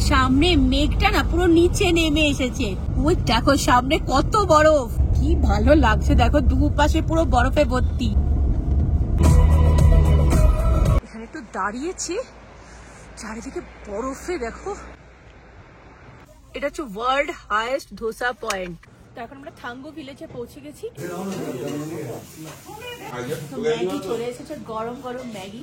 সামনে মেঘটা না পুরো নিচে নেমে এসেছে। ওই দেখো সামনে কত বরফ, কি ভালো লাগছে। দেখো দুপাশে পুরো বরফে ভর্তি। এখানে একটু দাঁড়িয়েছি, চারিদিকে বরফে দেখো। এটা হচ্ছে ওয়ার্ল্ড হাইয়েস্ট ধোসা পয়েন্ট। তো এখন আমরা থাঙ্গু ভিলেজে পৌঁছে গেছি। তো ম্যাগি চলে এসেছে, গরম গরম ম্যাগি।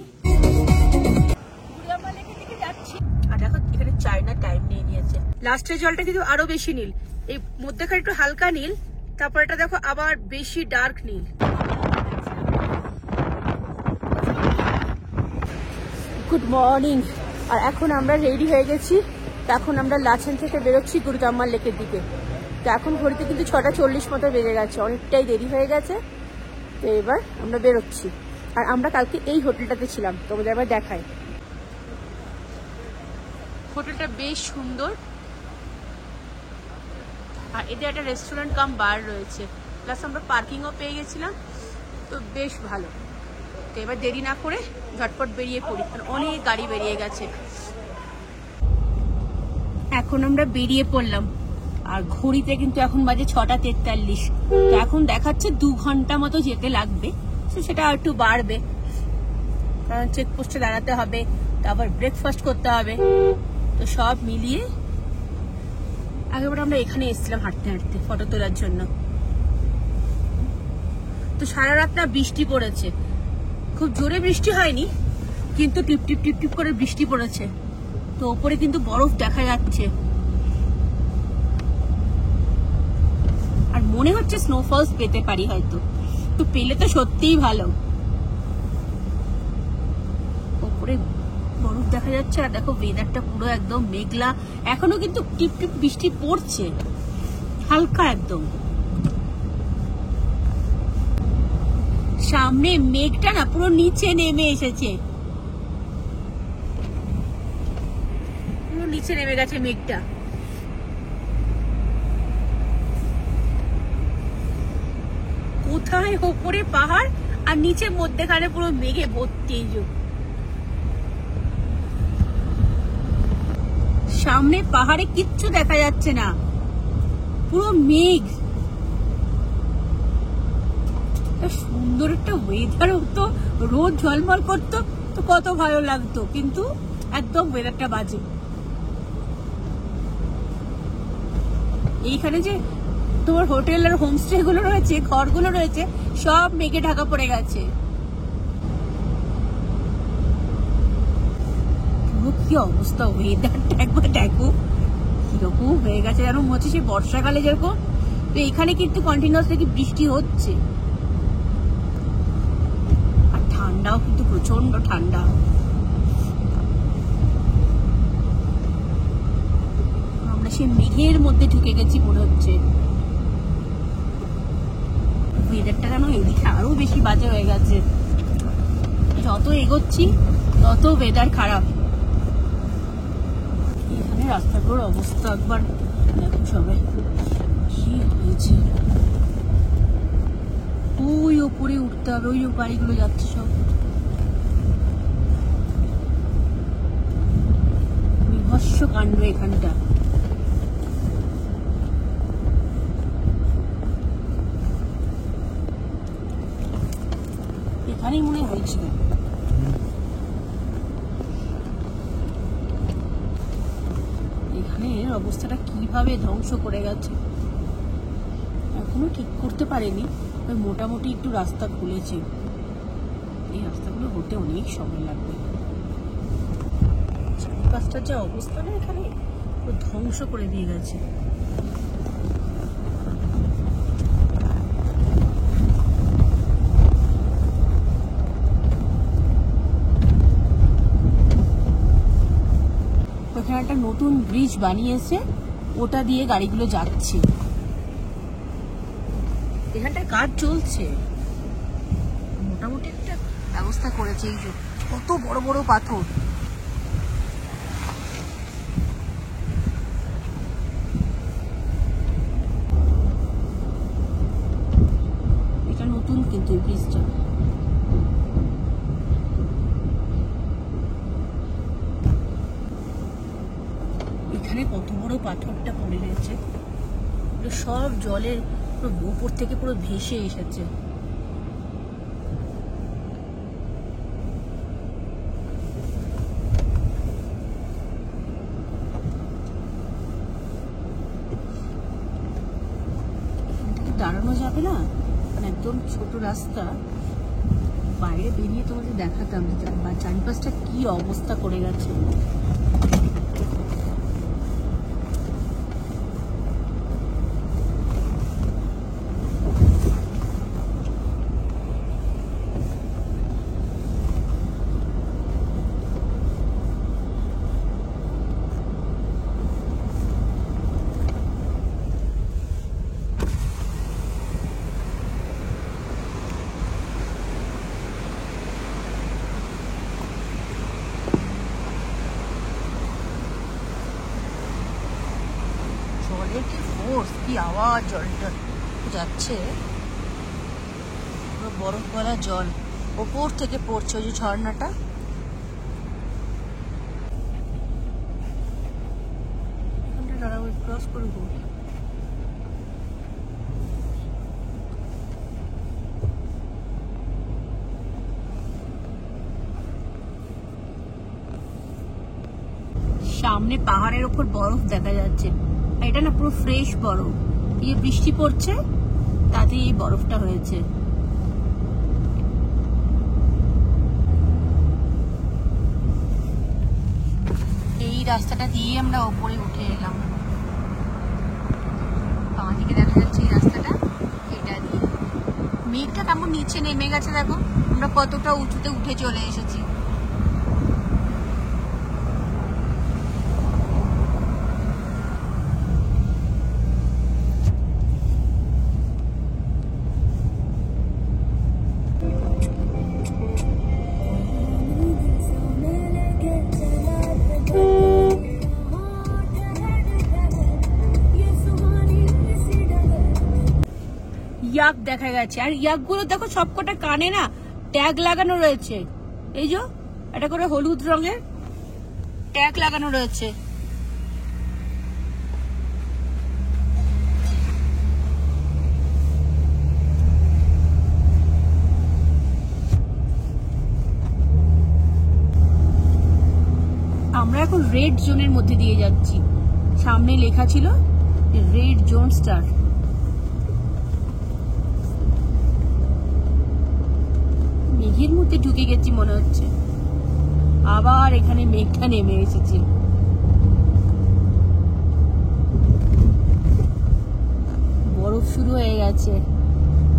যাচ্ছি আর দেখো এখানে চায়না টাইম নিয়ে নিয়েছে। লাস্টের জলটা কিন্তু আরো বেশি নীল, এই মধ্যেখানে একটু হালকা নীল, তারপর এটা দেখো আবার বেশি ডার্ক নীল। Good morning. আর এখন আমরা রেডি হয়ে গেছি। এখন আমরা লাচেন থেকে বেরোচ্ছি গুরুদাম্মার লেকের দিকে। তো এখন ঘড়িতে কিন্তু 6:40 মতো বেজে গেছে, অনেকটাই দেরি হয়ে গেছে। তো এবার আমরা বেরোচ্ছি। আর আমরা কালকে এই হোটেলটাতে ছিলাম, তোমাদের আবার দেখাই। হোটেলটা বেশ সুন্দর, আর এদের একটা রেস্টুরেন্ট কাম বার রয়েছে, প্লাস আমরা পার্কিংও পেয়ে গেছিলাম। তো বেশ ভালো। তো এবার দেরি না করে ঝটপট বেরিয়ে পড়ি, কারণ অনেক গাড়ি বেরিয়ে গেছে। এখন আমরা বেরিয়ে পড়লাম, আর ঘড়িতে কিন্তু এখন বাজে 6:43। তো এখন দেখাচ্ছে 2 ঘন্টা মতো যেতে লাগবে। তো সেটা একটু বাড়বে, কারণ চেকপোস্টে দাঁড়াতে হবে, তারপর ব্রেকফাস্ট করতে হবে। তো সব মিলিয়ে আগেবার আমরা এখানে এসেছিলাম হাঁটতে হাঁটতে ফটো তোলার জন্য। তো সারা রাতটা বৃষ্টি পড়েছে, খুব জোরে বৃষ্টি হয়নি, কিন্তু টিপ টিপ টিপ টিপ করে বৃষ্টি পড়েছে। তো ওপরে কিন্তু বরফ দেখা যাচ্ছে, আর মনে হচ্ছে স্নোফলস পেতে পারি হয়তো। তো পেলে তো সত্যিই ভালো। ওপরে বরফ দেখা যাচ্ছে, আর দেখো ওয়েদারটা পুরো একদম মেঘলা। এখনো কিন্তু টিপ টিপ বৃষ্টি পড়ছে, হালকা একদম। সামনে মেঘটা না পুরো নিচে নেমে এসেছে, পুরো নিচে নেমে গেছে মেঘটা। কোথায় ওপরে পাহাড়, আর নিচে মধ্যেখানে পুরো মেঘে ভর্তি। সামনে পাহাড়ে কিচ্ছু দেখা যাচ্ছে না, পুরো মেঘ। সুন্দর একটা ওয়েদার হতো, রোদ ঝলমল করতো তো কত ভালো লাগতো, কিন্তু একদম ওয়েদারটা বাজে। এইখানে যে তোমার হোটেল আর হোমস্টে গুলো রয়েছে, ঘরগুলো রয়েছে, সব মেঘে ঢাকা পড়ে গেছে। কি অবস্থা, ওয়েদারটা একবার দেখো কিরকম হয়ে গেছে, যেন মনে হচ্ছে সে বর্ষাকালে যেরকম। তো এখানে কিন্তু কন্টিনিউয়াসলি বৃষ্টি হচ্ছে, আর ঠান্ডাও কিন্তু প্রচন্ড ঠান্ডা। আমরা সে মেঘের মধ্যে ঢুকে গেছি মনে হচ্ছে। ওয়েদারটা কেন এদিকে আরো বেশি বাজে হয়ে গেছে, যত এগোচ্ছি তত ওয়েদার খারাপ। এখানে রাস্তাগুলোর অবস্থা একবার দেখো সবাই, কি হয়েছে। ওই ওপরে উঠতে হবে, ওই গাড়িগুলো যাচ্ছে সব। বিভৎস কাণ্ড এখানটা। এখানেই মনে হয়েছিল। এখানে অবস্থাটা কিভাবে ধ্বংস করে গেছে এখনো ঠিক করতে পারেনি। মোটামুটি একটু রাস্তা খুলেছে, এই রাস্তাগুলো হতে অনেক সময় লাগবে। চারপাশটার যে অবস্থা না এখানে ধ্বংস করে দিয়ে গেছে। ওখানে একটা নতুন ব্রিজ বানিয়েছে, ওটা দিয়ে গাড়িগুলো যাচ্ছে। এখানটায় কাজ চলছে, মোটামুটি একটা ব্যবস্থা করেছে। এই যে কত বড় বড় পাথর, এটা নতুন কিন্তু এই ব্রিজটা। এখানে কত বড় পাথরটা পড়ে রয়েছে, সব জলের উপর থেকে পুরো ভেসে এসেছে। দাঁড়ানো যাবে না, মানে একদম ছোট রাস্তা, বাইরে বেরিয়ে তোমাদের দেখাতাম বা চারিপাশটা কি অবস্থা করে গেছে। জলের কি ফোর্স, কি আওয়াজ, জলটা যাচ্ছে পুরো বরফ গলা জল ওপর থেকে পড়ছে, ওই যে ঝর্ণাটা। এখানটা দাঁড়াবো, ক্রস করবো। সামনে পাহাড়ের ওপর বরফ দেখা যাচ্ছে, এটা না পুরো ফ্রেশ বরফ, এই বৃষ্টি পড়ছে তাতে এই বরফটা হয়েছে। এই রাস্তাটা দিয়ে আমরা ওপরে উঠে এলাম, বাঁ দিকে দেখা যাচ্ছে এই রাস্তাটা, এটা দিয়ে। মেঘটা কেমন নিচে নেমে গেছে দেখো, আমরা কতটা উঁচুতে উঠে চলে এসেছি। ইয়াক দেখা গেছে, আর ইয়াক গুলো দেখো সবকটা কানে না ট্যাগ লাগানো রয়েছে, এই যে এটা করে হলুদ রঙের ট্যাগ লাগানো রয়েছে। আমরা এখন রেড জোনের মধ্যে দিয়ে যাচ্ছি, সামনে লেখা ছিল রেড জোন স্টার। মেঘের মধ্যে ঢুকে গেছি মনে হচ্ছে, আবার এখানে মেঘটা নেমে এসেছে। বরফ শুরু হয়ে গেছে,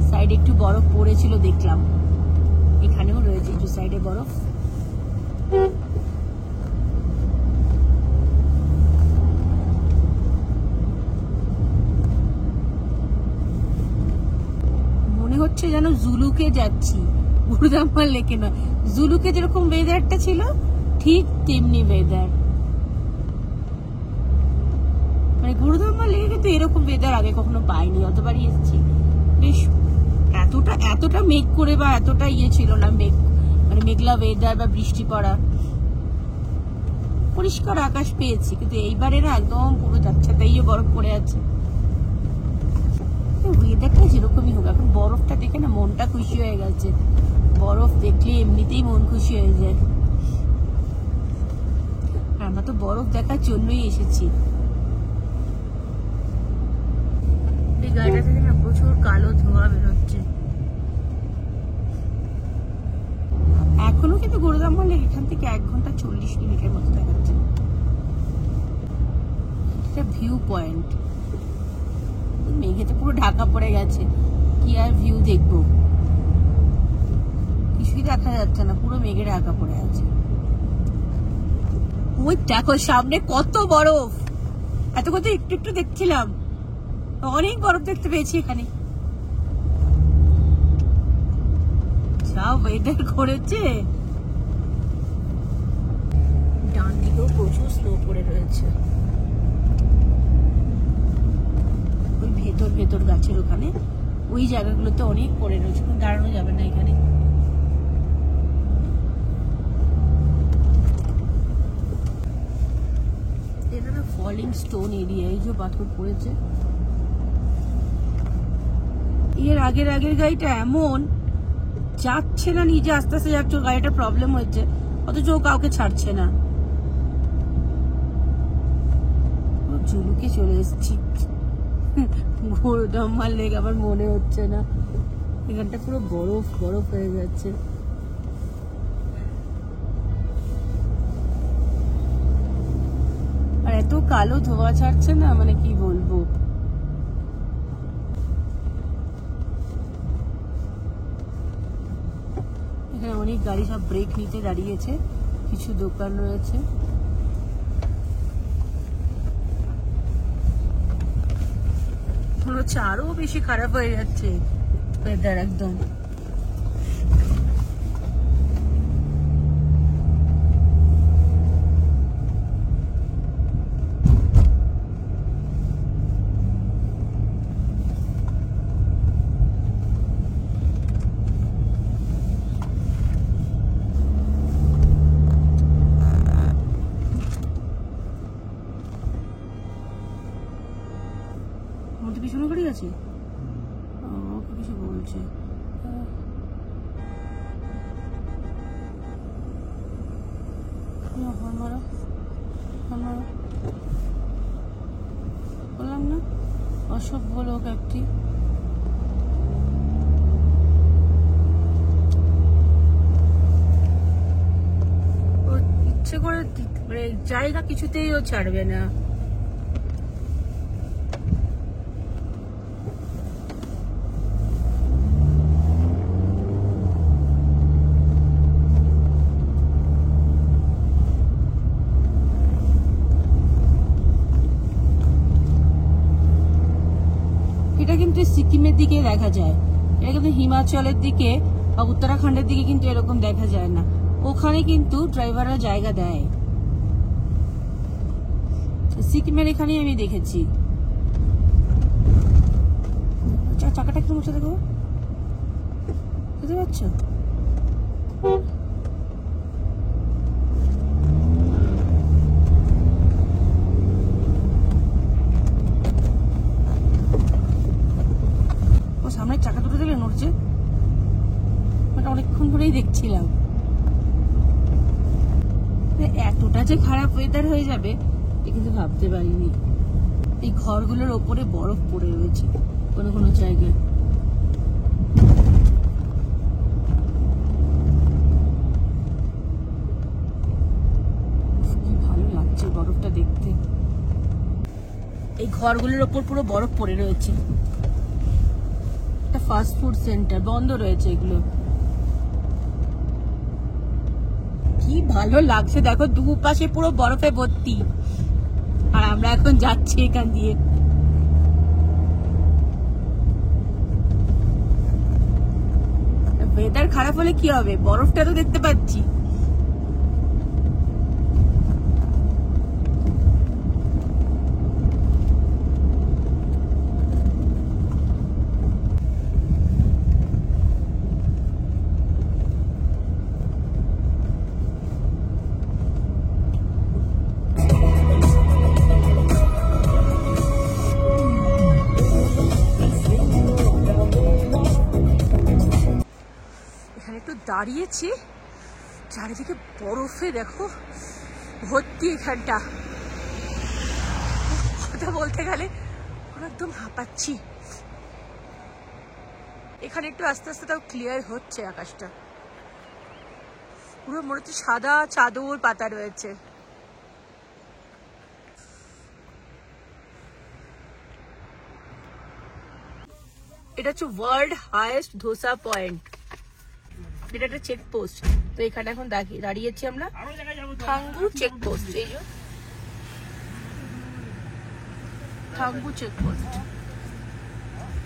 সাইডে একটু বরফ পড়েছিল দেখলাম, এখানেও রয়েছে একটু সাইডে বরফ। মনে হচ্ছে যেন জুলুকে যাচ্ছি, গুরুদাম্বার লেকে না, জুলুকে যেরকম ওয়েদারটা ছিল ঠিক তেমনি ওয়েদার। মানে গুরুদাম্বার লেকে কিন্তু এরকম ওয়েদার আগে কখনো পাইনি, অতবারই এসেছি। বেশ এতটা মেঘ করে বা এতটা ইয়ে ছিল না, মেঘ মানে মেঘলা ওয়েদার বা বৃষ্টি পড়া, পরিষ্কার আকাশ পেয়েছি। কিন্তু এইবারে না একদম পুরো যাচ্ছে, তাই বরফ পড়ে আছে। ওয়েদারটা যেরকমই হোক, এখন বরফটা দেখে না মনটা খুশি হয়ে গেছে। বরফ দেখলে এমনিতেই মন খুশি হয়ে যায়। আমরা তো বরফ দেখার জন্যই এসেছি। এই গাড়িটা থেকে না প্রচুর কালো ধোঁয়া বেরোচ্ছে। এখনো কিন্তু গুরুদাম্বার লেক এখান থেকে 1 ঘন্টা 40 মিনিটের মতো দেখাচ্ছে। এটা ভিউ পয়েন্ট, মেঘেতে পুরো ঢাকা পড়ে গেছে, কি আর ভিউ দেখবো, কিছুই দেখা যাচ্ছে না, পুরো মেঘে ঢাকা পড়ে আছে। ওই দেখো সামনে কত বরফ, এত কত একটু একটু দেখছিলাম, অনেক বরফ দেখতে পেয়েছি এখানে। যা ওয়েদার করেছে, ডান দিকেও প্রচুর স্নো পড়ে রয়েছে, ওই ভেতর গাছের ওখানে ওই জায়গাগুলোতে অনেক পড়ে রয়েছে, দাঁড়ানো যাবে না এখানে। এটা না ফলিং স্টোন এরিয়া, এই যে পাথর পড়েছে। এর আগের গাড়িটা এমন যাচ্ছে না, নিজে আস্তে আস্তে যাচ্ছে, গাড়িটা প্রবলেম হচ্ছে, অথচ ও কাউকে ছাড়ছে না। ঝুলুকে চলে এসেছি, ঘোরদম মারলে আবার মনে হচ্ছে না। এখানটা পুরো বরফ বরফ হয়ে যাচ্ছে। আর এত কালো ধোয়া ছাড়ছে না, মানে কি বলবো। এখানে অনেক গাড়ি সব ব্রেক নিতে দাঁড়িয়েছে, কিছু দোকান রয়েছে। মনে হচ্ছে আরো বেশি খারাপ হয়ে যাচ্ছে ওয়েদার একদম। মধ্যে পিছনে গাড়ি আছে, কিছু বলছে। বললাম না অসভ্য লোক একটি। ইচ্ছে করে জায়গা কিছুতেই ও ছাড়বে না। এটা কিন্তু সিকিমের দিকে দেখা যায়, এটা কিন্তু হিমাচলের দিকে বা উত্তরাখণ্ডের দিকে কিন্তু এরকম দেখা যায় না। ওখানে কিন্তু ড্রাইভাররা জায়গা দেয়, সিকিমের এখানেই আমি দেখেছি। চাকাটা একটু মুছে দেখো, বুঝতে পারছো? সামনে চাকা দুটো দিলে নড়ছে, ওটা অনেকক্ষণ ধরেই দেখছিলাম। এতটা যে খারাপ ওয়েদার হয়ে যাবে কিন্তু ভাবতে পারিনি। এই ঘরগুলোর ওপরে বরফ পড়ে রয়েছে কোনো কোনো জায়গায়। ভালো লাগছে বরফটা দেখতে। এই ঘরগুলোর ওপর পুরো বরফ পড়ে রয়েছে। একটা ফাস্ট ফুড সেন্টার, বন্ধ রয়েছে এগুলো। কি ভালো লাগছে দেখো, দুপাশে পুরো বরফে ভর্তি, আর আমরা এখন যাচ্ছি এখান দিয়ে। ওয়েদার খারাপ হলে কি হবে, বরফটা তো দেখতে পাচ্ছি। দাঁড়িয়েছি, চারিদিকে বরফে দেখো ভর্তি। এখানটা কথা বলতে গেলে একদম হাঁপাচ্ছি। এখানে একটু আস্তে আস্তে তাও ক্লিয়ার হচ্ছে আকাশটা, পুরো মনে হচ্ছে সাদা চাদর পাতা রয়েছে। এটা হচ্ছে ওয়ার্ল্ড হাইয়েস্ট ধোসা পয়েন্ট, এটা একটা চেকপোস্ট। তো এখানে এখন দাঁড়িয়েছি আমরা, থাঙ্গু চেকপোস্ট। এই যে থাঙ্গু চেকপোস্ট,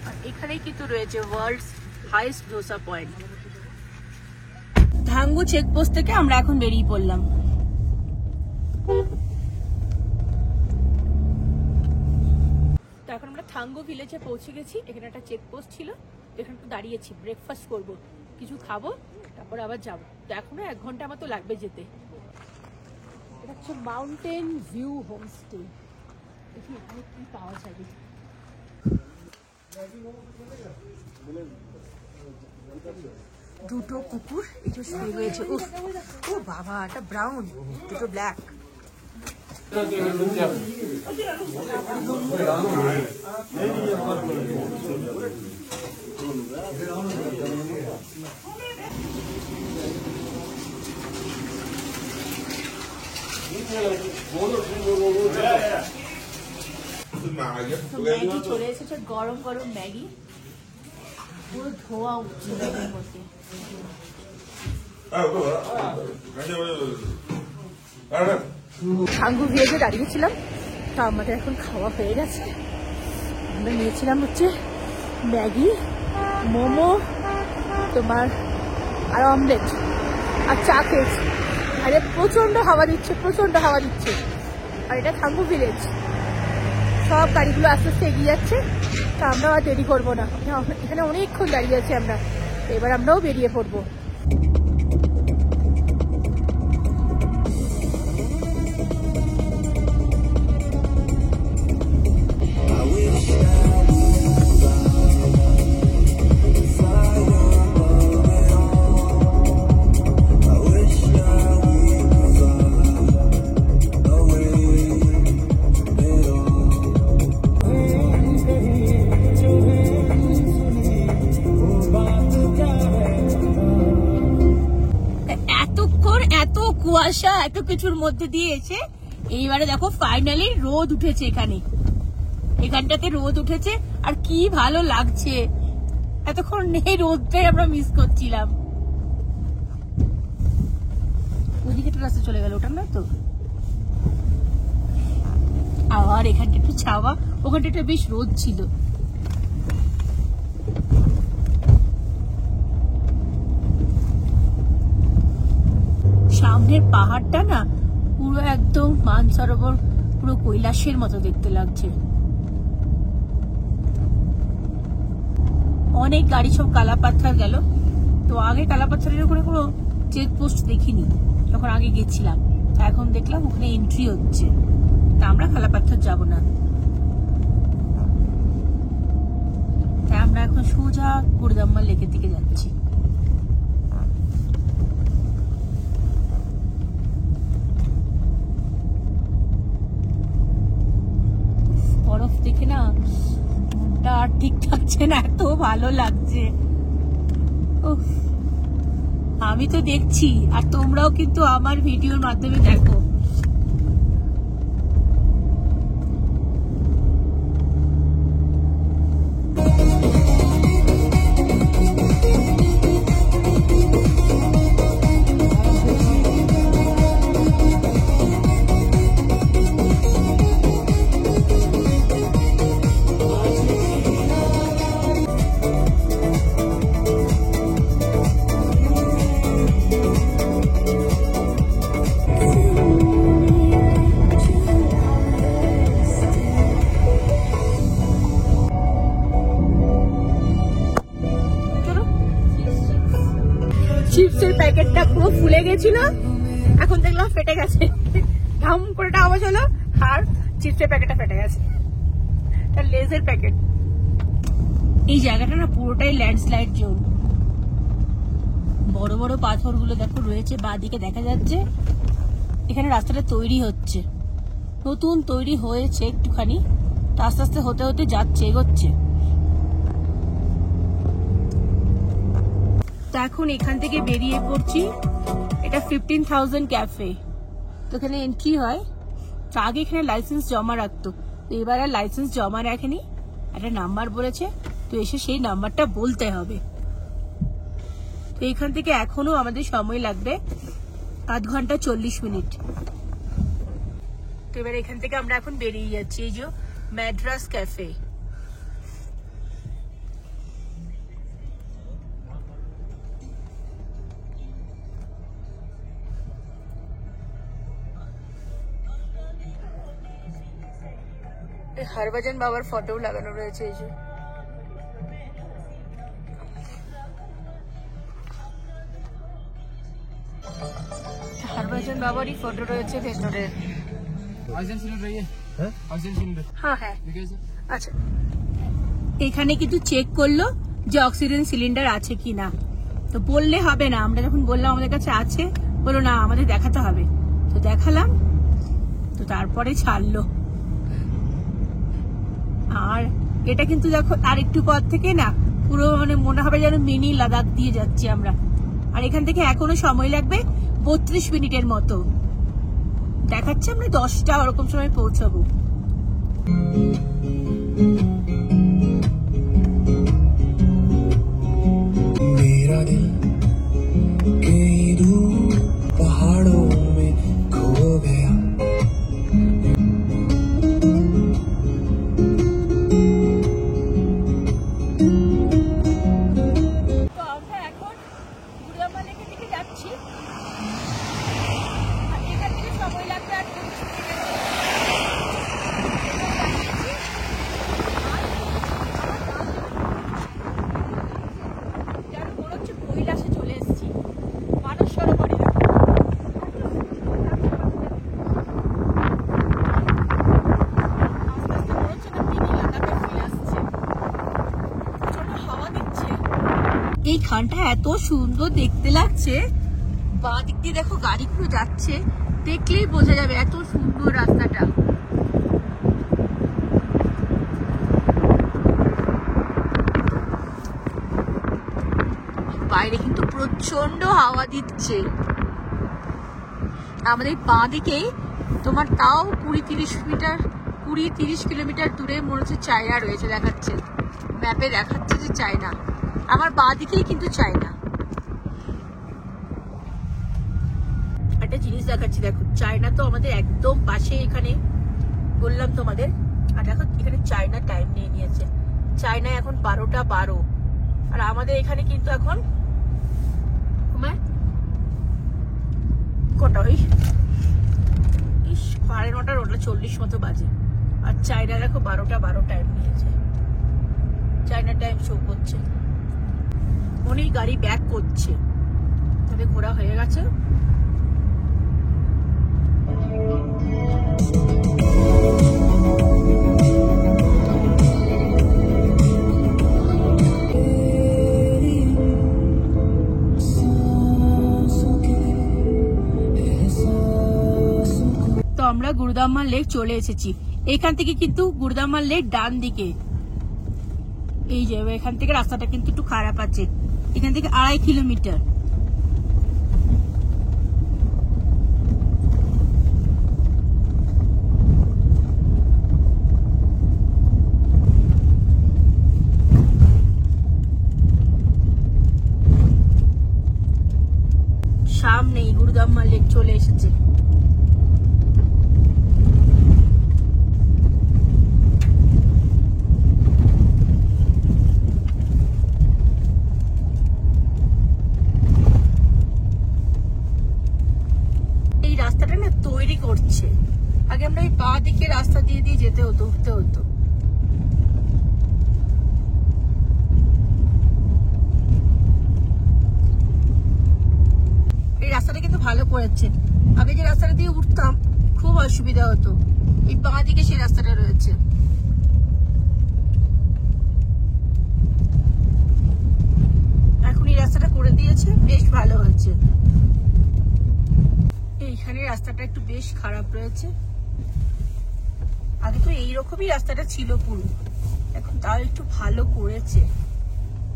আর এখানেই কিন্তু রয়েছে world's highest dosa point. Thangu checkpost থেকে আমরা এখন বেরিয়ে পড়লাম। তো এখন আমরা থাঙ্গু ভিলেজে পৌঁছে গেছি। এখানে একটা চেকপোস্ট ছিল, এখানে একটু দাঁড়িয়েছি, ব্রেকফাস্ট করবো, কিছু খাবো, তারপর আবার যাবো। তো এখনো 1 ঘন্টা মতো লাগবে যেতে। এটা হচ্ছে মাউন্টেন ভিউ হোমস্টে। দেখি এখানে কি পাওয়া যাবে। দুটো কুকুর একটু শুয়ে রয়েছে। ও বাবা, একটা ব্রাউন, দুটো ব্ল্যাক। ম্যাগি চলে এসেছে, গরম গরম ম্যাগি, পুরো ধোয়া উঠছে ম্যাগির মধ্যে। সাঙ্গু ভিয়েজে দাঁড়িয়েছিলাম, তা আমাদের এখন খাওয়া হয়ে গেছে। আমরা নিয়েছিলাম হচ্ছে ম্যাগি, মোমো, তোমার আর অমলেট আর চা খেয়েছি। আরে প্রচন্ড হাওয়া দিচ্ছে, প্রচন্ড হাওয়া দিচ্ছে। আর এটা সাঙ্গু ভিলেজ, সব গাড়িগুলো আস্তে আস্তে এগিয়ে যাচ্ছে। তা আমরা আর দেরি করবো না, এখানে অনেকক্ষণ দাঁড়িয়ে আছি আমরা। এবার আমরাও বেরিয়ে পড়বো। কুয়াশা এত কিছুর মধ্যে দিয়ে এসে এইবারে দেখো ফাইনালি রোদ উঠেছে। এখানটাতে রোদ উঠেছে আর কি ভালো লাগছে। এতক্ষণ নেই রোদটাই আমরা মিস করছিলাম। ওদিকে একটা রাস্তা চলে গেল, ওটা না তো। আর এখানটা একটু ছাওয়া, ওখানটা একটা বেশ রোদ ছিল। সামনের পাহাড়টা না পুরো একদম মানসরোবর, পুরো কৈলাসের মতো দেখতে লাগছে। অনেক গাড়ি সব কালাপাথর গেল। তো আগে কালাপাথরের ওখানে কোনো চেকপোস্ট দেখিনি যখন আগে গেছিলাম। এখন দেখলাম ওখানে এন্ট্রি হচ্ছে। তা আমরা কালাপাথর যাব না, তাই আমরা এখন সোজা গুরদাম্মা লেকের দিকে যাচ্ছি। বরফ দেখে না মনটা আর ঠিক থাকছে না, এত ভালো লাগছে। আমি তো দেখছি, আর তোমরাও কিন্তু আমার ভিডিওর মাধ্যমে দেখো। চিপসের প্যাকেটটা পুরো ফুলে গেছিল, এখন দেখলাম ফেটে গেছে। ধাম করে আওয়াজ হলো আর চিপসের প্যাকেটটা ফেটে গেছে। তার লেজের প্যাকেট। এই জায়গাটা না পুরোটাই ল্যান্ডস্লাইড জোন। বড় বড় পাথরগুলো দেখো রয়েছে, বাঁদিকে দেখা যাচ্ছে। এখানে রাস্তাটা তৈরি হচ্ছে, নতুন তৈরি হয়েছে একটুখানি, আস্তে আস্তে হতে হতে যাচ্ছে, এগোচ্ছে। তো এখন এখান থেকে বেরিয়ে পড়ছি। এটা 15,000 ক্যাফে। তো এখানে এন্ট্রি হয়। তো আগে এখানে লাইসেন্স জমা রাখতো, তো এবার আর লাইসেন্স জমা রাখেনি, একটা নাম্বার বলেছে, তো এসে সেই নাম্বারটা বলতে হবে। তো এখান থেকে এখনো আমাদের সময় লাগবে 8 ঘন্টা 40 মিনিট। তো এবার এখান থেকে আমরা এখন বেরিয়ে যাচ্ছি। এই যে ম্যাড্রাস ক্যাফে। হরভজন বাবার ফটো লাগানো রয়েছে। এই যে হরভজন বাবারই ফটো রয়েছে ভেতরে। হ্যাঁ হ্যাঁ আচ্ছা, এখানে কিন্তু চেক করলো যে অক্সিজেন সিলিন্ডার আছে কিনা। তো বললে হবে না, আমরা যখন বললাম আমাদের কাছে আছে, বললো না আমাদের দেখাতে হবে। তো দেখালাম, তো তারপরে ছাড়লো। আর এটা কিন্তু দেখো আর একটু পর থেকে না পুরো মানে মনে হবে যেন মিনি লাদাখ দিয়ে যাচ্ছি আমরা। আর এখান থেকে এখনো সময় লাগবে 32 মিনিটের মতো দেখাচ্ছে। আমরা 10টা ওরকম সময় পৌঁছাবো। मेरा दिल कहीं दूर पहाड़ों में खो गया। তো আমরা এখন গুড়িয়ামা লেকের দিকে যাচ্ছি। আর এখান থেকে সময় লাগবে আর 30 মিনিটের মতো। যেন মনে হচ্ছে কৈলাসে চলে এসেছি, মানস সরোবরে। আস্তে আস্তে মনে হচ্ছে না মিনি লাদাখে ফিরে আসছে, প্রচন্ড হাওয়া দিচ্ছে। এই খানটা এত সুন্দর দেখতে লাগছে, বাঁ দিক দিয়ে দেখো গাড়িগুলো যাচ্ছে, দেখলেই বোঝা যাবে এত সুন্দর রাস্তাটা। বাইরে কিন্তু প্রচন্ড হাওয়া দিচ্ছে। আমাদের বাঁ দিকে তোমার তাও 20-30 কিলোমিটার দূরে মনে হচ্ছে চায়না রয়েছে, দেখাচ্ছে ম্যাপে, দেখাচ্ছে যে চায়না। আমার বাঁ দিকেই কিন্তু চায়না। একটা জিনিস দেখাচ্ছি, দেখো চায়না তো আমাদের একদম পাশে, এখানে বললাম তোমাদের। আর দেখো এখানে চায়না টাইম নিয়ে নিয়েছে, চায়না এখন 12টা 12। আর আমাদের এখানে কিন্তু এখন কটা, ওই 9:40 মতো বাজে। আর চায়না দেখো 12টা 12 টাইম নিয়েছে, চায়না টাইম শো করছে। অনেক গাড়ি ব্যাক করছে, তাদের ঘোরা হয়ে গেছে। তো আমরা গুরুদাম্মা লেক চলে এসেছি। এখান থেকে কিন্তু গুরুদাম্মা লেক ডান দিকে, এই যে এখান থেকে রাস্তাটা কিন্তু একটু খারাপ আছে, এখান থেকে 2.5 কিলোমিটার। সামনেই গুরুদাম্মা লেক চলে এসেছে। এই রাস্তাটা না তৈরি করছে, আগে আমরা এই বাঁ দিকে রাস্তা দিয়ে দিয়ে যেতে হতো, উঠতে হতো। এই রাস্তাটা কিন্তু ভালো করেছে, আগে যে রাস্তাটা দিয়ে উঠতাম খুব অসুবিধা হতো। এই বাঁ দিকে সেই রাস্তাটা রয়েছে। এখন এই রাস্তাটা করে দিয়েছে, বেশ ভালো হয়েছে। এইখানে রাস্তাটা একটু বেশ খারাপ রয়েছে, আগে তো এইরকমই রাস্তাটা ছিল পুরো, এখন তাও একটু ভালো করেছে।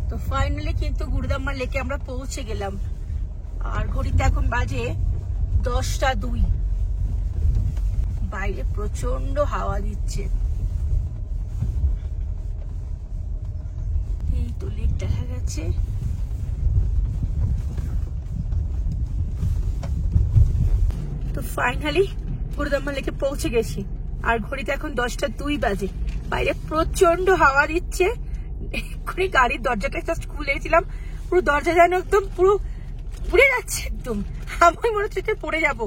তো ফাইনালি কিন্তু গুরুদাম্মা লেকে আমরা পৌঁছে গেলাম। আর ঘড়িতে এখন বাজে 10টা 2। বাইরে প্রচন্ড হাওয়া দিচ্ছে। এই তো লেক দেখা গেছে। তো ফাইনালি গুরুদাম্মা লেকে পৌঁছে গেছি। আর ঘড়িতে এখন 10টা 2 বাজে। বাইরে প্রচন্ড হাওয়া দিচ্ছে। এক্ষুনি গাড়ির দরজাটা জাস্ট খুলেছিলাম, পুরো দরজা যেন একদম পুরো উড়ে যাচ্ছে একদম। আমি মনে হচ্ছে পড়ে যাবো,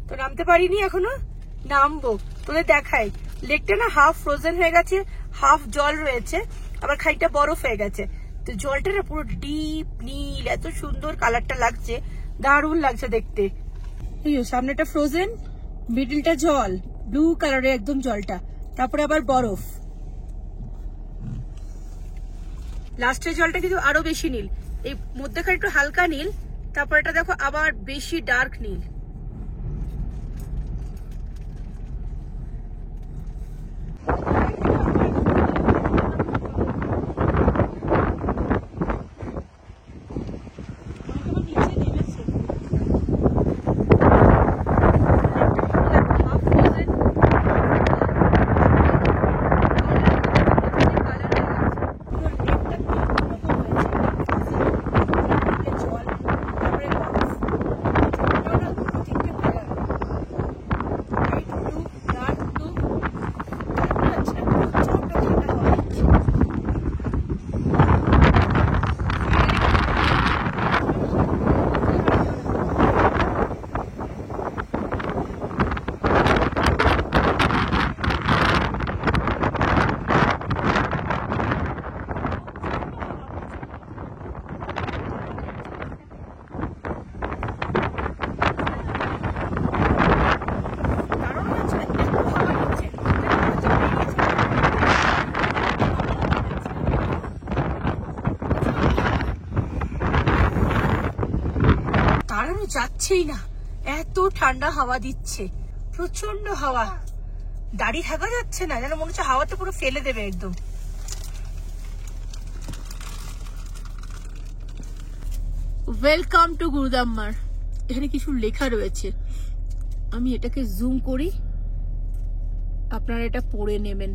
তো নামতে পারিনি এখনো, নামবো। তোদের দেখাই লেকটা না হাফ ফ্রোজেন হয়ে গেছে, হাফ জল রয়েছে, আবার খানিকটা বরফ হয়ে গেছে। তো জলটা না পুরো ডিপ নীল, এত সুন্দর কালারটা লাগছে, দারুণ লাগছে দেখতে। এই সামনেটা ফ্রোজেন, মিডলটা জল, ব্লু কালারের একদম জলটা, তারপরে আবার বরফ। লাস্টের জলটা কিন্তু আরো বেশি নীল, এই মধ্যেখানে একটু হালকা নীল, তারপর এটা দেখো আবার বেশি ডার্ক নীল। যাচ্ছেই না, এত ঠান্ডা হাওয়া দিচ্ছে, প্রচন্ড হাওয়া, দাঁড়িয়ে থাকা যাচ্ছে না, যেন মনে হচ্ছে হাওয়াতে পুরো ফেলে দেবে একদম। ওয়েলকাম টু গুরুদাম্মার। এখানে কিছু লেখা রয়েছে, আমি এটাকে জুম করি, আপনারা এটা পড়ে নেবেন।